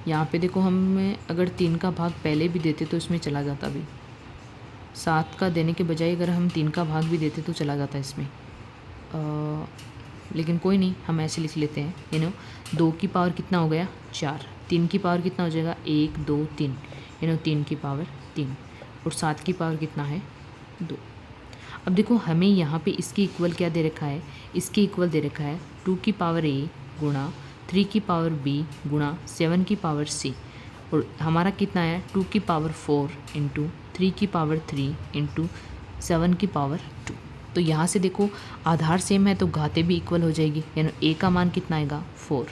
यहाँ पे देखो हम अगर 3 का भाग पहले भी देते तो इसमें चला जाता भी, 7 का देने के बजाय अगर हम 3 का भाग भी देते तो चला जाता इसमें, लेकिन कोई नहीं, हम ऐसे लिख लेते हैं। 2 की पावर कितना हो गया 4, 3 की पावर कितना हो जाएगा 1 2 3, 3 की पावर 3, और 7 की पावर कितना है 2। अब देखो हमें यहाँ पे इसके इक्वल क्या दे रखा है, इसके इक्वल दे रखा है 2 की पावर a गुणा 3 की पावर b गुणा 7 की पावर c, और हमारा कितना है 2 की पावर 4 इंटू 3 की पावर 3 इंटू 7 की पावर 2। तो यहाँ से देखो आधार सेम है तो घातें भी इक्वल हो जाएगी, यानी a का मान कितना आएगा 4,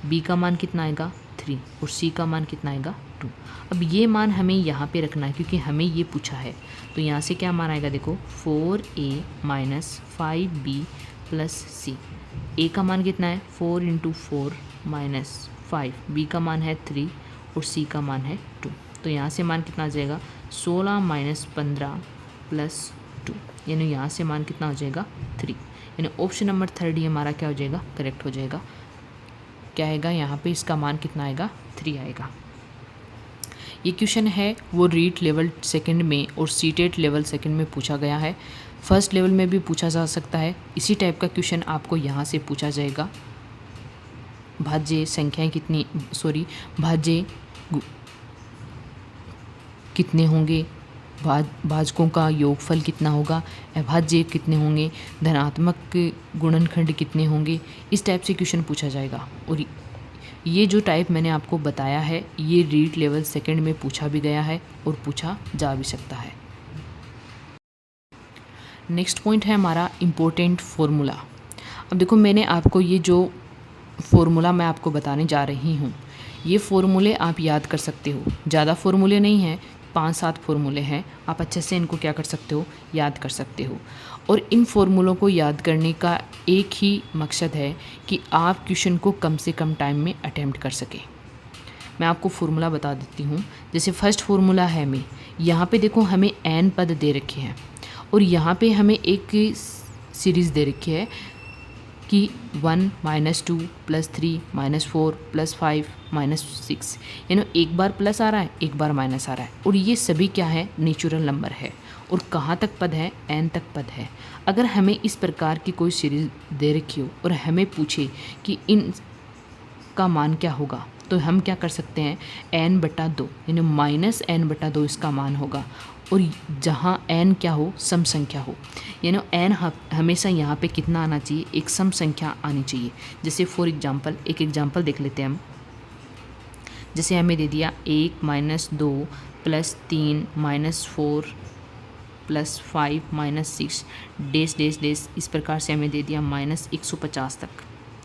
b का मान कितना आएगा 3 और c का मान कितना आएगा 2। अब ये मान हमें यहाँ पे रखना है क्योंकि हमें ये पूछा है, तो यहाँ से क्या मान आएगा देखो 4a minus 5b plus c। a का मान कितना है 4 इंटू 4 माइनस 5, b का मान है 3 और c का मान है 2। तो यहाँ से मान कितना आ जाएगा 16 माइनस 15 प्लस 2, यानी यहाँ से मान कितना हो जाएगा 3, यानी ऑप्शन नंबर 3 हमारा क्या हो जाएगा करेक्ट हो जाएगा। क्या आएगा यहाँ पे, इसका मान कितना आएगा 3 आएगा। ये क्वेश्चन है वो रीट लेवल सेकंड में और सीटेट लेवल सेकंड में पूछा गया है, फर्स्ट लेवल में भी पूछा जा सकता है। इसी टाइप का क्वेश्चन आपको यहाँ से पूछा जाएगा, भाज्य संख्याएं कितनी, भाज्य कितने होंगे, भाजकों का योगफल कितना होगा, अभाज्य कितने होंगे, धनात्मक गुणनखंड कितने होंगे, इस टाइप से क्वेश्चन पूछा जाएगा। और ये जो टाइप मैंने आपको बताया है ये रीट लेवल सेकंड में पूछा भी गया है और पूछा जा भी सकता है। नेक्स्ट पॉइंट है हमारा इम्पोर्टेंट फार्मूला। अब देखो मैंने आपको ये जो फार्मूला मैं आपको बताने जा रही हूँ, ये फार्मूले आप याद कर सकते हो, ज़्यादा फार्मूले नहीं हैं, 5-7 फार्मूले हैं, आप अच्छे से इनको क्या कर सकते हो याद कर सकते हो। और इन फार्मूलों को याद करने का एक ही मकसद है कि आप क्वेश्चन को कम से कम टाइम में अटेम्प्ट कर सकें। मैं आपको फार्मूला बता देती हूँ। जैसे फर्स्ट फार्मूला है में, यहाँ पे देखो हमें n पद दे रखे हैं और यहाँ पे हमें एक सीरीज़ दे रखी है कि 1 - 2 + 3 - 4 + 5 - 6, यानी एक बार प्लस आ रहा है एक बार माइनस आ रहा है, और ये सभी क्या है नेचुरल नंबर है। और कहाँ तक पद है n तक पद है। अगर हमें इस प्रकार की कोई सीरीज़ दे रखी हो और हमें पूछे कि इन का मान क्या होगा, तो हम क्या कर सकते हैं n/2 यानी -n/2 इसका मान होगा। और जहाँ n क्या हो सम संख्या हो, यानी n हमेशा यहाँ पे कितना आना चाहिए एक सम संख्या आनी चाहिए। जैसे फॉर एग्जांपल एक एग्जांपल देख लेते हैं हम। जैसे हमें दे दिया 1 - 2 + 3 - 4 + 5 - 6 डेस डेस डेस, इस प्रकार से हमें दे दिया -150 तक,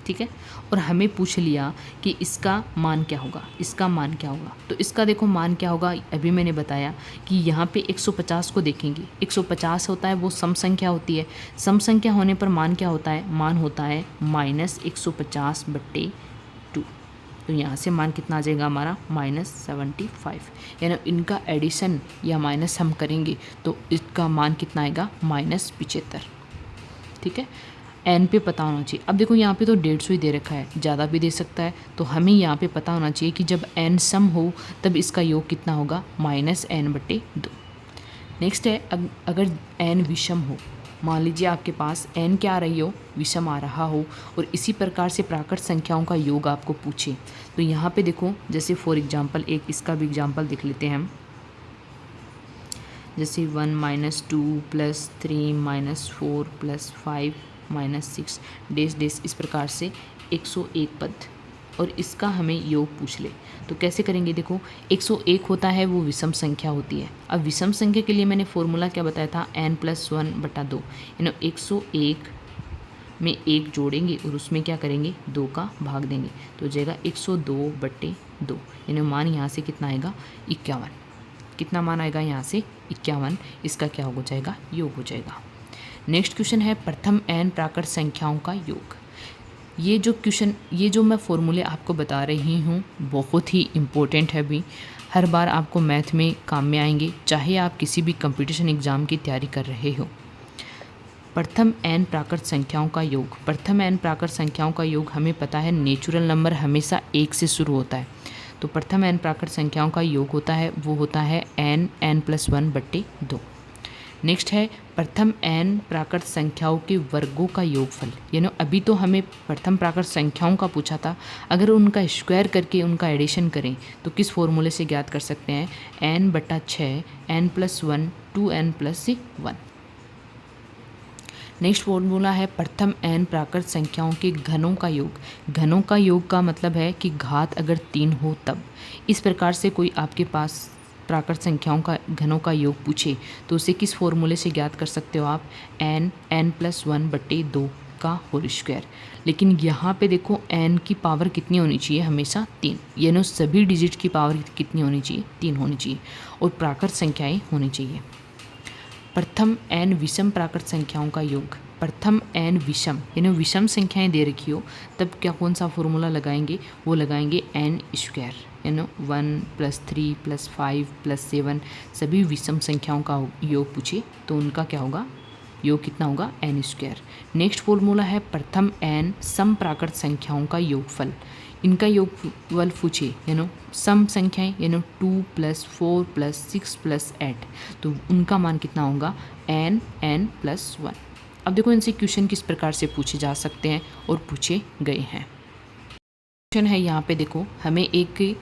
ठीक है। और हमें पूछ लिया कि इसका मान क्या होगा, इसका मान क्या होगा। तो इसका देखो मान क्या होगा, अभी मैंने बताया कि यहाँ पे 150 को देखेंगे। 150 होता है वो सम संख्या होती है, सम संख्या होने पर मान क्या होता है, मान होता है -150/2। तो यहाँ से मान कितना आ जाएगा हमारा -75, यानी इनका एडिशन या माइनस हम करेंगे तो इसका मान कितना आएगा -75, ठीक है। n पे पता होना चाहिए। अब देखो यहाँ पे तो 150 ही दे रखा है, ज़्यादा भी दे सकता है, तो हमें यहाँ पे पता होना चाहिए कि जब n सम हो तब इसका योग कितना होगा -n/2। नेक्स्ट है अगर n विषम हो, मान लीजिए आपके पास n क्या आ रही हो विषम आ रहा हो और इसी प्रकार से प्राकृत संख्याओं का योग आपको पूछे, तो यहाँ पे देखो जैसे फॉर एग्जांपल एक इसका भी एग्जांपल देख लेते हैं हम। जैसे 1 - 2 + 3 - 4 + 5 - 6 डेस डेस, इस प्रकार से 101 पद, और इसका हमें योग पूछ ले तो कैसे करेंगे। देखो 101 होता है वो विषम संख्या होती है। अब विषम संख्या के लिए मैंने फॉर्मूला क्या बताया था n + 1/2, यानी 101 में 1 जोड़ेंगे और उसमें क्या करेंगे 2 का भाग देंगे, तो हो जाएगा 102/2। 2, यानी मान यहाँ से कितना आएगा 51। कितना मान आएगा यहाँ से 51, इसका क्या हो जाएगा, योग हो जाएगा। नेक्स्ट क्वेश्चन है प्रथम n प्राकृत संख्याओं का योग। ये जो मैं फॉर्मूले आपको बता रही हूँ बहुत ही इम्पोर्टेंट है, भी हर बार आपको मैथ में काम में आएंगे, चाहे आप किसी भी कंपटीशन एग्ज़ाम की तैयारी कर रहे हो। प्रथम n प्राकृत संख्याओं का योग। प्रथम n प्राकृत संख्याओं का योग हमें पता है नेचुरल नंबर हमेशा 1 से शुरू होता है, तो प्रथम n प्राकृत संख्याओं का योग होता है वो होता है n+1/2। नेक्स्ट है प्रथम n प्राकृत संख्याओं के वर्गों का योगफल। यानी अभी तो हमें प्रथम प्राकृत संख्याओं का पूछा था, अगर उनका स्क्वायर करके उनका एडिशन करें तो किस फॉर्मूले से ज्ञात कर सकते हैं, n/6 n+1 2n+1। Next formula है प्रथम n प्राकृत संख्याओं के घनों का योग। घनों का योग का मतलब है कि घात अगर 3 हो तब। इस प्रकार से कोई आपके पास प्राकृत संख्याओं का घनों का योग पूछे तो उसे किस फॉर्मूले से ज्ञात कर सकते हो आप, n+1/2 का होल स्क्वायर। लेकिन यहाँ पे देखो n की पावर कितनी होनी चाहिए, हमेशा 3, यानी सभी डिजिट की पावर कितनी होनी चाहिए, 3 होनी चाहिए, और प्राकृत संख्याएं होनी चाहिए। प्रथम n विषम प्राकृत संख्याओं का योग। प्रथम n विषम यानी विषम संख्याएं दे रखी हो तब क्या कौन सा फॉर्मूला लगाएंगे, वो लगाएंगे n², यानी 1+3+5+7 सभी विषम संख्याओं का योग पूछे तो उनका क्या होगा, योग कितना होगा, n²। नेक्स्ट फॉर्मूला है प्रथम n सम प्राकृत संख्याओं का योगफल। इनका योगफल पूछे यानी सम संख्याएं यानी 2+4+6+8 तो उनका मान कितना होगा, n+1। अब देखो इनसे क्वेश्चन किस प्रकार से पूछे जा सकते हैं और पूछे गए हैं। क्वेश्चन है यहाँ पे देखो, हमें एक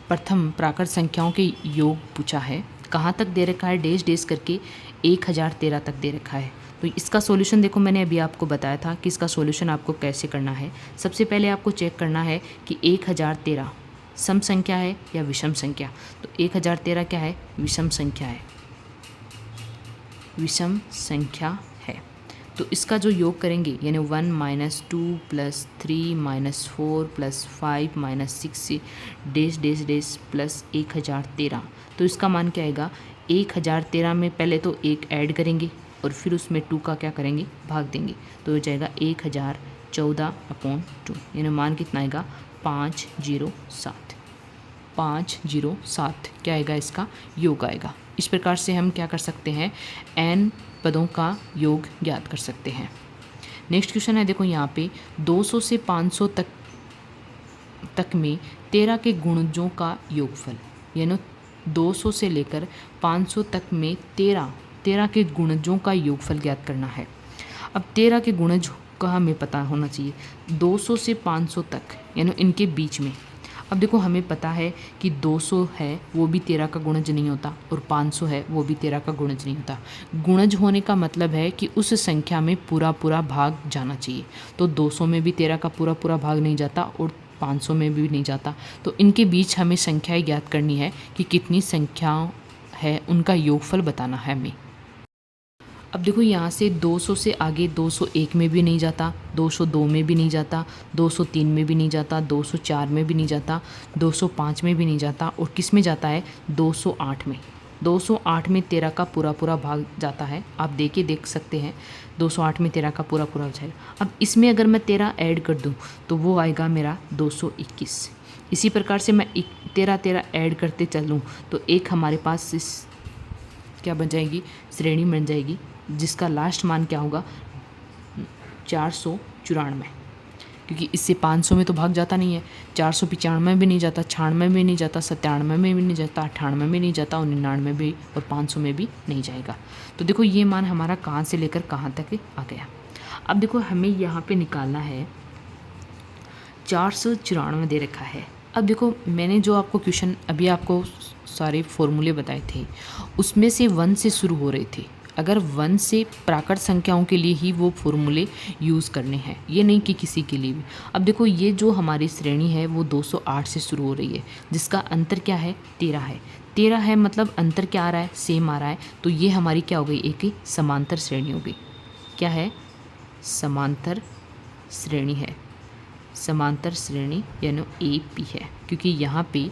प्रथम प्राकृत संख्याओं के योग पूछा है, कहाँ तक दे रखा है, डैश डैश करके 1013 तक दे रखा है। तो इसका सॉल्यूशन देखो मैंने अभी आपको बताया था कि इसका सॉल्यूशन आपको कैसे करना है। सबसे पहले आपको चेक करना है कि 1013 सम संख्या है या विषम संख्या। तो 1013 क्या है, विषम संख्या है, विषम संख्या है। तो इसका जो योग करेंगे यानी 1 - 2 + 3 - 4 + 5 - 6 डैश डैश डैश प्लस 1013, तो इसका मान क्या आएगा, 1013 में पहले तो 1 ऐड करेंगे और फिर उसमें 2 का क्या करेंगे, भाग देंगे, तो हो जाएगा 1014/2, यानी मान कितना आएगा, 507। 507 क्या आएगा, इसका योग आएगा। इस प्रकार से हम क्या कर सकते हैं, n पदों का योग ज्ञात कर सकते हैं। नेक्स्ट क्वेश्चन है देखो यहाँ पे 200 से 500 तक में 13 के गुणजों का योगफल, यानी 200 से लेकर 500 तक में 13 के गुणजों का योगफल ज्ञात करना है। अब 13 के गुणज का हमें पता होना चाहिए, 200 से 500 तक यानी इनके बीच में। अब देखो हमें पता है कि 200 है वो भी 13 का गुणज नहीं होता और 500 है वो भी 13 का गुणज नहीं होता। गुणज होने का मतलब है कि उस संख्या में पूरा पूरा भाग जाना चाहिए। तो 200 में भी 13 का पूरा पूरा भाग नहीं जाता और 500 में भी नहीं जाता। तो इनके बीच हमें संख्याएं ज्ञात करनी है कि कितनी संख्याओं है, उनका योगफल बताना है हमें। अब देखो यहाँ से 200 से आगे 201 में भी नहीं जाता, 202 में भी नहीं जाता, 203 में भी नहीं जाता, 204 में भी नहीं जाता, 205 में भी नहीं जाता, और किस में जाता है, 208 में। 208 में 13 का पूरा पूरा भाग जाता है, आप देख सकते हैं 208 में 13 का पूरा पूरा जाएगा। अब इसमें अगर मैं 13 ऐड कर दूँ तो वो आएगा मेरा 221। इसी प्रकार से मैं 13 ऐड करते चलूँ तो एक हमारे पास इस क्या बन जाएगी, श्रेणी बन जाएगी, जिसका लास्ट मान क्या होगा, 494, क्योंकि इससे 500 में तो भाग जाता नहीं है, 495 में भी नहीं जाता, 96 में भी नहीं जाता, 97 में भी नहीं जाता, 98 में भी नहीं जाता, और 99 में भी, और 500 में भी नहीं जाएगा। तो देखो ये मान हमारा कहाँ से लेकर कहाँ तक आ गया। अब देखो हमें यहाँ पे निकालना है, 494 दे रखा है। अब देखो मैंने जो आपको क्वेश्चन अभी आपको सारे फॉर्मूले बताए थे उसमें से 1 से शुरू हो रहे थे। अगर 1 से प्राकृत संख्याओं के लिए ही वो फॉर्मूले यूज़ करने हैं, ये नहीं कि किसी के लिए भी। अब देखो ये जो हमारी श्रेणी है वो 208 से शुरू हो रही है, जिसका अंतर क्या है, 13 है। 13 है मतलब अंतर क्या आ रहा है, सेम आ रहा है। तो ये हमारी क्या हो गई, एक समांतर श्रेणी हो गई। क्या है, समांतर श्रेणी है। समांतर श्रेणी यानी AP है, क्योंकि यहाँ पे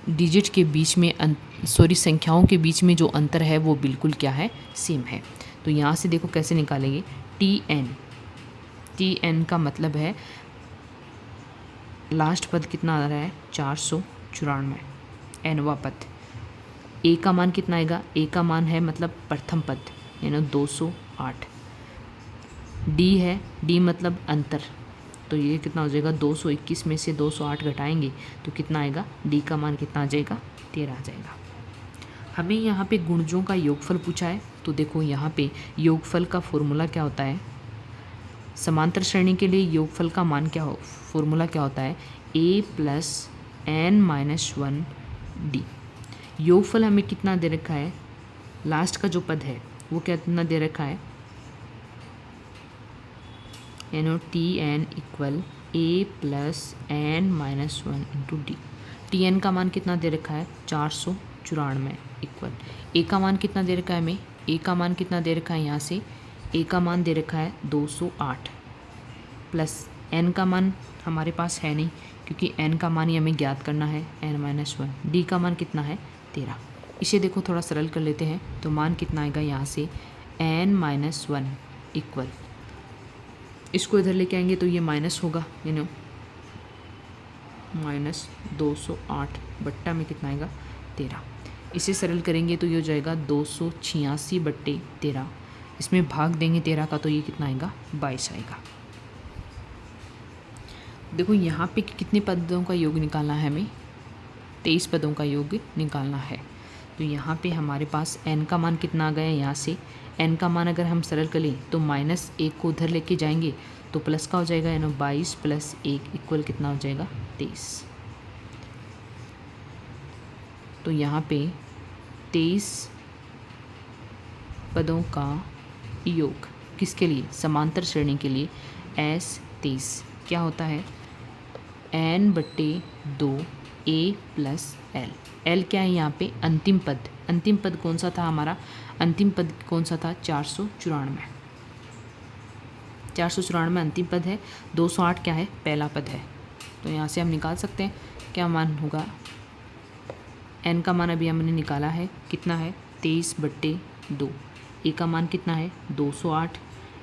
डिजिट के बीच में संख्याओं के बीच में जो अंतर है वो बिल्कुल क्या है, सेम है। तो यहाँ से देखो कैसे निकालेंगे, TN का मतलब है लास्ट पद कितना आ रहा है 494, nवा पद। A का मान कितना आएगा, A का मान है मतलब प्रथम पद यानी 208। D है, D मतलब अंतर, तो ये कितना हो जाएगा 221 में से 208 घटाएंगे तो कितना आएगा, D का मान कितना आ जाएगा 13 आ जाएगा। हमें यहाँ पे गुणजों का योगफल पूछा है, तो देखो यहाँ पे योगफल का फॉर्मूला क्या होता है, समांतर श्रेणी के लिए योगफल का मान क्या हो, फॉर्मूला क्या होता है, A + n - 1 D। योगफल हमें कितना दे रखा है, लास्ट का जो पद है वो कितना दे रखा है, यानी TN = A + n - 1 × D। TN का मान कितना दे रखा है 494 इक्वल A का मान कितना दे रखा है हमें, A का मान कितना दे रखा है, यहाँ से A का मान दे रखा है 208 प्लस n का मान हमारे पास है नहीं, क्योंकि n का मान ही हमें ज्ञात करना है n - 1। D का मान कितना है 13। इसे देखो थोड़ा सरल कर लेते हैं, तो मान कितना आएगा यहाँ से n - 1 इक्वल, इसको इधर लेके आएंगे तो ये माइनस होगा, यानी -208 बट्टा में कितना आएगा 13। इसे सरल करेंगे तो ये हो जाएगा 286/13, इसमें भाग देंगे 13 का तो ये कितना आएगा 22 आएगा। देखो यहाँ पे कितने पदों का योग निकालना है हमें, 23 पदों का योग निकालना है। तो यहाँ पे हमारे पास n का मान कितना आ गया है, यहाँ से n का मान अगर हम सरल कर लें तो -1 को उधर लेके जाएंगे तो प्लस का हो जाएगा, यानी 22 + 1 इक्वल कितना हो जाएगा 23। तो यहाँ पे 23 पदों का योग किसके लिए, समांतर श्रेणी के लिए S23 क्या होता है, n/2 A + L। L क्या है यहाँ पे, अंतिम पद। अंतिम पद कौन सा था हमारा, अंतिम पद कौन सा था 494 अंतिम पद है, 208 क्या है पहला पद है। तो यहाँ से हम निकाल सकते हैं क्या मान होगा, n का मान अभी हमने निकाला है कितना है 23/2, A का मान कितना है 208,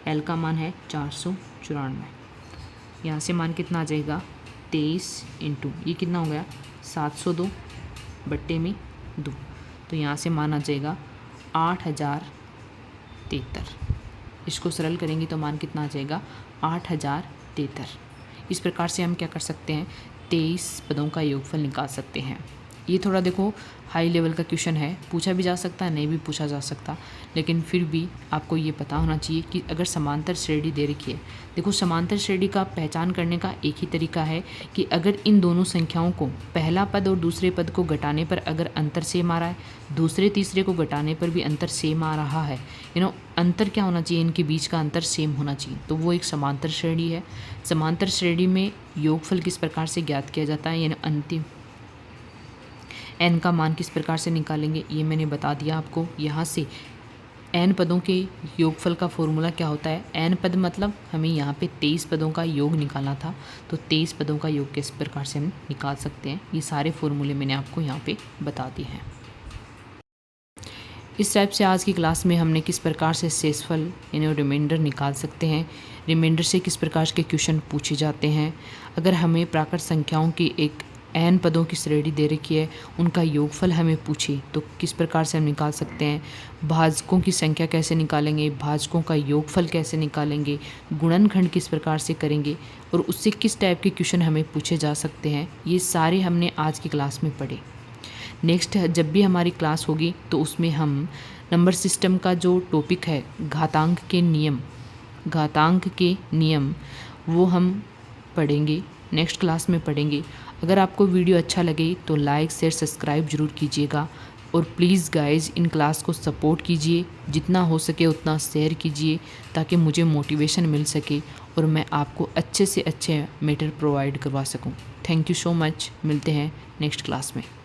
L का मान है 494। यहाँ से मान कितना आ जाएगा 23 × ये कितना हो गया 702/2, तो यहाँ से मान आ जाएगा 8073। इसको सरल करेंगे तो मान कितना आ जाएगा 8073। इस प्रकार से हम क्या कर सकते हैं, 23 पदों का योगफल निकाल सकते हैं। ये थोड़ा देखो हाई लेवल का क्वेश्चन है, पूछा भी जा सकता है, नहीं भी पूछा जा सकता, लेकिन फिर भी आपको ये पता होना चाहिए कि अगर समांतर श्रेणी दे रखी है, देखो समांतर श्रेणी का पहचान करने का एक ही तरीका है कि अगर इन दोनों संख्याओं को पहला पद और दूसरे पद को घटाने पर अगर अंतर सेम आ रहा है, दूसरे तीसरे को घटाने पर भी अंतर सेम आ रहा है, अंतर क्या होना चाहिए, इनके बीच का अंतर सेम होना चाहिए, तो वो एक समांतर श्रेणी है। समांतर श्रेणी में योगफल किस प्रकार से ज्ञात किया जाता है, यानी अंतिम n का मान किस प्रकार से निकालेंगे ये मैंने बता दिया आपको। यहाँ से n पदों के योगफल का फॉर्मूला क्या होता है, n पद मतलब हमें यहाँ पे 23 पदों का योग निकालना था, तो 23 पदों का योग किस प्रकार से हम निकाल सकते हैं, ये सारे फॉर्मूले मैंने आपको यहाँ पे बता दिए हैं। इस टाइप से आज की क्लास में हमने किस प्रकार से शेषफल यानी रिमाइंडर निकाल सकते हैं, रिमाइंडर से किस प्रकार के क्वेश्चन पूछे जाते हैं, अगर हमें प्राकृत संख्याओं की एक n पदों की श्रेणी दे रखी है, उनका योगफल हमें पूछे तो किस प्रकार से हम निकाल सकते हैं, भाजकों की संख्या कैसे निकालेंगे, भाजकों का योगफल कैसे निकालेंगे, गुणनखंड किस प्रकार से करेंगे और उससे किस टाइप के क्वेश्चन हमें पूछे जा सकते हैं, ये सारे हमने आज की क्लास में पढ़े। नेक्स्ट जब भी हमारी क्लास होगी तो उसमें हम नंबर सिस्टम का जो टॉपिक है घातांक के नियम वो हम पढ़ेंगे, नेक्स्ट क्लास में पढ़ेंगे। अगर आपको वीडियो अच्छा लगे तो लाइक शेयर सब्सक्राइब ज़रूर कीजिएगा और प्लीज़ गाइज इन क्लास को सपोर्ट कीजिए, जितना हो सके उतना शेयर कीजिए ताकि मुझे मोटिवेशन मिल सके और मैं आपको अच्छे से अच्छे मैटर प्रोवाइड करवा सकूं। थैंक यू सो मच, मिलते हैं नेक्स्ट क्लास में।